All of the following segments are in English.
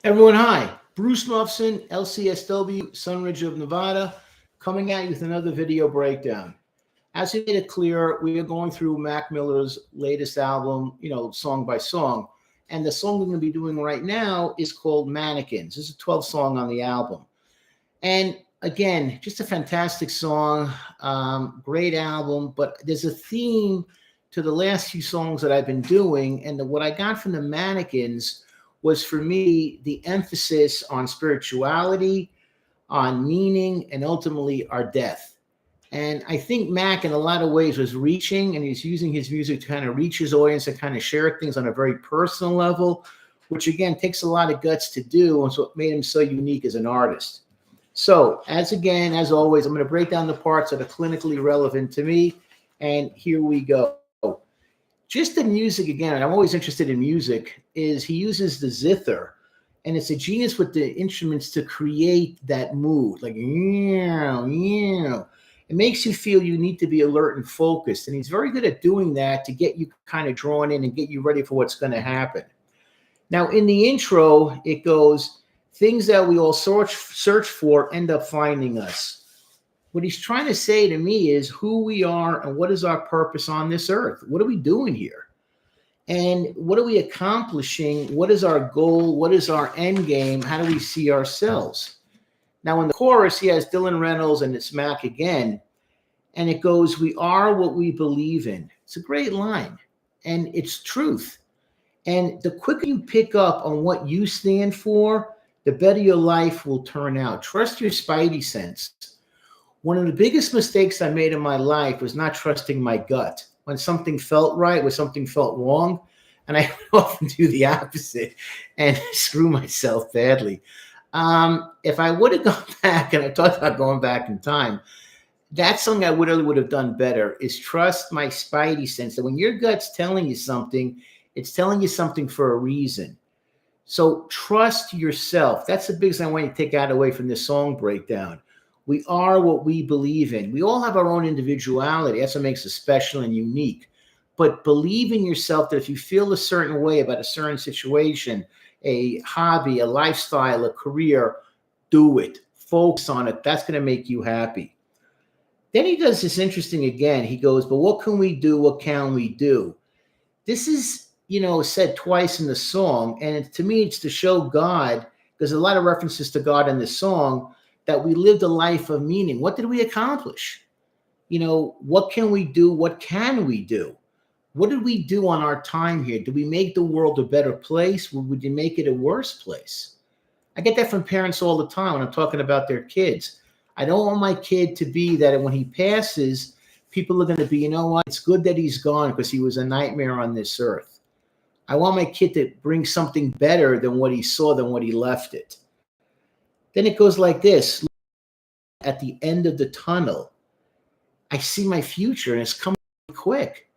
Everyone, hi. Bruce Mufson, LCSW, Sunridge of Nevada, coming at you with another video breakdown. As we made it clear, we are going through Mac Miller's latest album, song by song. And the song we're going to be doing right now is called Manakins. This is a 12th song on the album. And again, just a fantastic song, great album, but there's a theme to the last few songs that I've been doing. And what I got from the Manakins was, for me, the emphasis on spirituality, on meaning, and ultimately our death. And I think Mac, in a lot of ways, was reaching, and he's using his music to kind of reach his audience and kind of share things on a very personal level, which, again, takes a lot of guts to do, and so it made him so unique as an artist. So, as always, I'm going to break down the parts that are clinically relevant to me, and here we go. Just the music, again, and I'm always interested in music, is he uses the zither, and it's a genius with the instruments to create that mood, like, it makes you feel you need to be alert and focused, and he's very good at doing that to get you kind of drawn in and get you ready for what's going to happen. Now, in the intro, it goes, things that we all search for end up finding us. What he's trying to say to me is who we are and what is our purpose on this earth. What are we doing here? And what are we accomplishing? What is our goal? What is our end game? How do we see ourselves? Now, in the chorus, he has Dylan Reynolds and it's Mac again. And it goes, we are what we believe in. It's a great line. And it's truth. And the quicker you pick up on what you stand for, the better your life will turn out. Trust your spidey sense. One of the biggest mistakes I made in my life was not trusting my gut. When something felt right, when something felt wrong, and I often do the opposite and screw myself badly. If I would have gone back, and I talked about going back in time, that's something I really would have done better, is trust my spidey sense. That when your gut's telling you something, it's telling you something for a reason. So trust yourself. That's the biggest thing I want you to take out away from this song breakdown. We are what we believe in. We all have our own individuality. That's what makes us special and unique. But believe in yourself that if you feel a certain way about a certain situation, a hobby, a lifestyle, a career, do it. Focus on it. That's going to make you happy. Then he does this interesting again. He goes, but what can we do? What can we do? This is, said twice in the song. And to me, it's to show God. There's a lot of references to God in this song, that we lived a life of meaning. What did we accomplish? What can we do? What can we do? What did we do on our time here? Did we make the world a better place? Or would you make it a worse place? I get that from parents all the time when I'm talking about their kids. I don't want my kid to be that when he passes, people are going to be, you know what? It's good that he's gone because he was a nightmare on this earth. I want my kid to bring something better than what he saw, than what he left it. Then it goes like this. At the end of the tunnel, I see my future, and it's coming quick.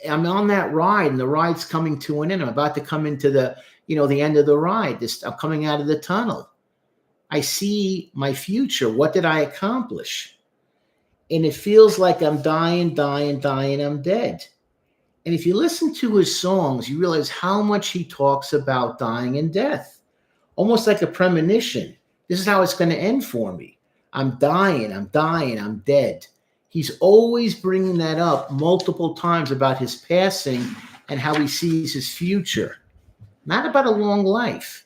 I'm on that ride, and the ride's coming to an end. I'm about to come into the end of the ride. I'm coming out of the tunnel. I see my future. What did I accomplish? And it feels like I'm dying, I'm dead. And if you listen to his songs, you realize how much he talks about dying and death. Almost like a premonition. This is how it's going to end for me. I'm dying, I'm dead. He's always bringing that up multiple times about his passing and how he sees his future. Not about a long life.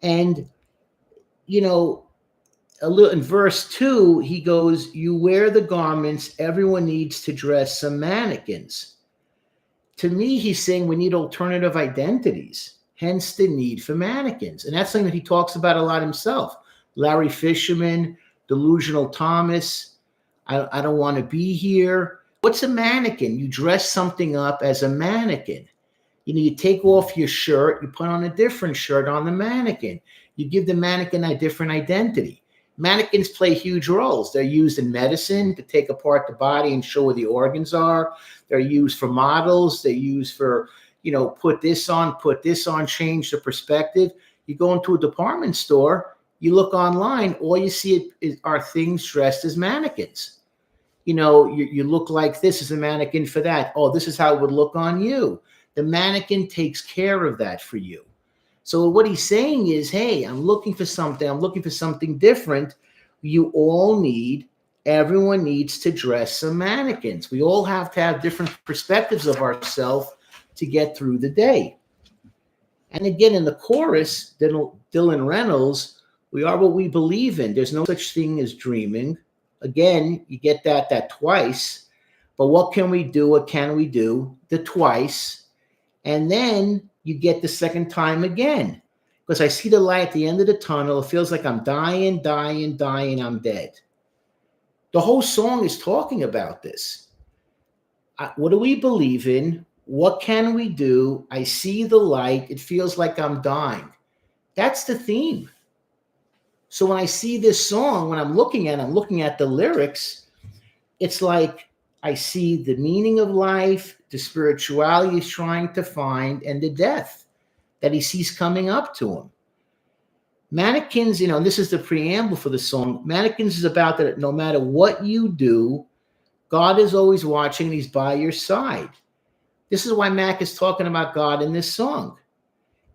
And, a little in verse 2, he goes, you wear the garments everyone needs to dress some mannequins. To me, he's saying we need alternative identities. Hence the need for mannequins. And that's something that he talks about a lot himself. Larry Fisherman, Delusional Thomas, I don't want to be here. What's a mannequin? You dress something up as a mannequin. You take off your shirt, you put on a different shirt on the mannequin. You give the mannequin a different identity. Mannequins play huge roles. They're used in medicine to take apart the body and show where the organs are. They're used for models. They're used for put this on, change the perspective. You go into a department store, you look online, all you see are things dressed as mannequins. You look like this is a mannequin for that. Oh, this is how it would look on you. The mannequin takes care of that for you. So what he's saying is, hey, I'm looking for something. I'm looking for something different. Everyone needs to dress some mannequins. We all have to have different perspectives of ourselves to get through the day. And again, in the chorus, Dylan Reynolds, we are what we believe in. There's no such thing as dreaming. Again, you get that twice. But what can we do? What can we do? The twice. And then you get the second time again. Because I see the light at the end of the tunnel. It feels like I'm dying, I'm dead. The whole song is talking about this. What do we believe in? What can we do? I see the light. It feels like I'm dying. That's the theme. So when I see this song, when I'm looking at the lyrics, it's like I see the meaning of life, the spirituality he's trying to find, and the death that he sees coming up to him. Manakins, and this is the preamble for the song. Manakins is about that no matter what you do, God is always watching and he's by your side. This is why Mac is talking about God in this song.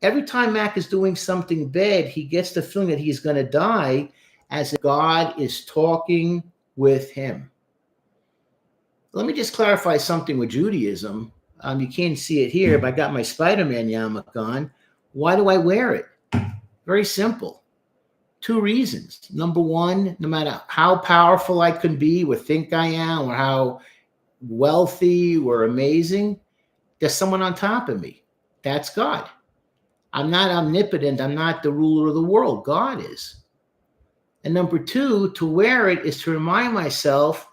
Every time Mac is doing something bad, he gets the feeling that he's going to die as if God is talking with him. Let me just clarify something with Judaism. You can't see it here, but I got my Spider-Man yarmulke on. Why do I wear it? Very simple. 2 reasons. Number one, no matter how powerful I can be or think I am or how wealthy or amazing, there's someone on top of me. That's God. I'm not omnipotent. I'm not the ruler of the world. God is. And number two, to wear it is to remind myself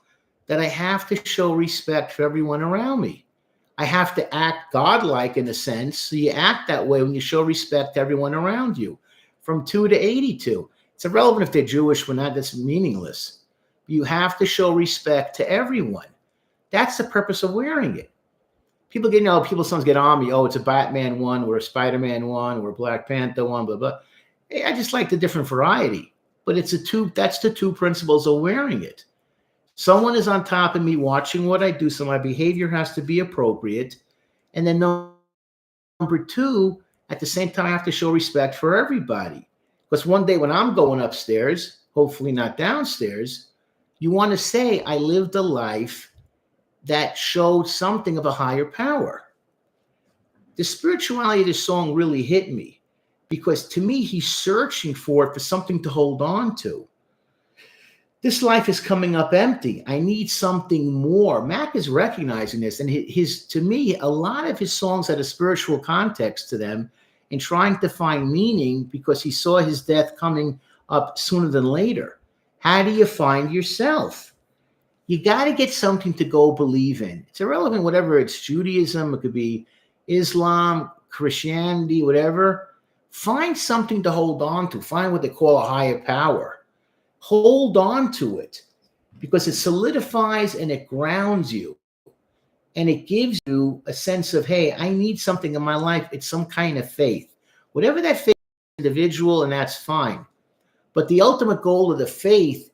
that I have to show respect for everyone around me. I have to act godlike in a sense. So you act that way when you show respect to everyone around you. From 2 to 82. It's irrelevant if they're Jewish or not. That's meaningless. You have to show respect to everyone. That's the purpose of wearing it. People sometimes get on me. Oh, it's a Batman one, or a Spider-Man one, or a Black Panther one, blah, blah. Hey, I just like the different variety. But that's the 2 principles of wearing it. Someone is on top of me watching what I do, so my behavior has to be appropriate. And then number 2, at the same time, I have to show respect for everybody. Because one day when I'm going upstairs, hopefully not downstairs, you want to say, I lived a life that showed something of a higher power. The spirituality of this song really hit me because to me, he's searching for something to hold on to. This life is coming up empty. I need something more. Mac is recognizing this, and to me, a lot of his songs had a spiritual context to them and trying to find meaning because he saw his death coming up sooner than later. How do you find yourself? You got to get something to go believe in. It's irrelevant, whatever it's Judaism, it could be Islam, Christianity, whatever. Find something to hold on to. Find what they call a higher power. Hold on to it because it solidifies and it grounds you. And it gives you a sense of, hey, I need something in my life. It's some kind of faith. Whatever that faith is individual, and that's fine. But the ultimate goal of the faith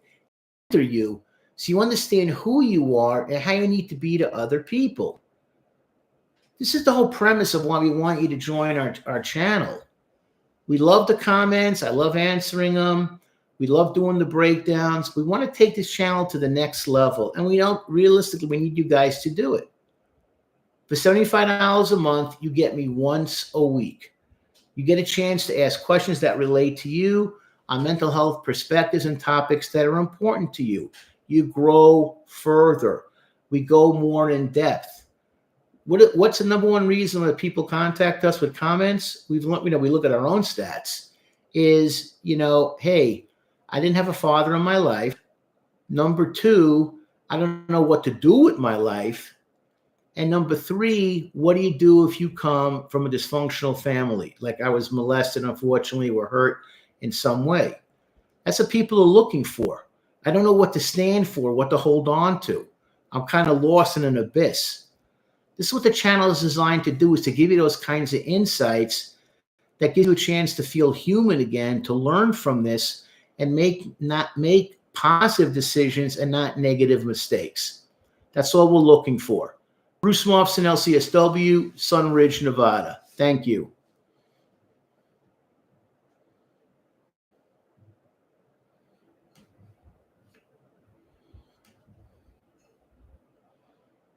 is you, so you understand who you are and how you need to be to other people. This is the whole premise of why we want you to join our channel. We love the comments. I love answering them. We love doing the breakdowns. We want to take this channel to the next level. And we need you guys to do it. For $75 a month, you get me once a week. You get a chance to ask questions that relate to you on mental health perspectives and topics that are important to you. You grow further. We go more in depth. What's the number one reason that people contact us with comments? We look at our own stats. Is, hey, I didn't have a father in my life. Number 2, I don't know what to do with my life. And number 3, what do you do if you come from a dysfunctional family? Like I was molested, unfortunately, or hurt in some way. That's what people are looking for. I don't know what to stand for, what to hold on to. I'm kind of lost in an abyss. This is what the channel is designed to do, is to give you those kinds of insights that give you a chance to feel human again, to learn from this and make positive decisions and not negative mistakes. That's all we're looking for. Bruce Mufson, LCSW, Sunridge, Nevada. Thank you.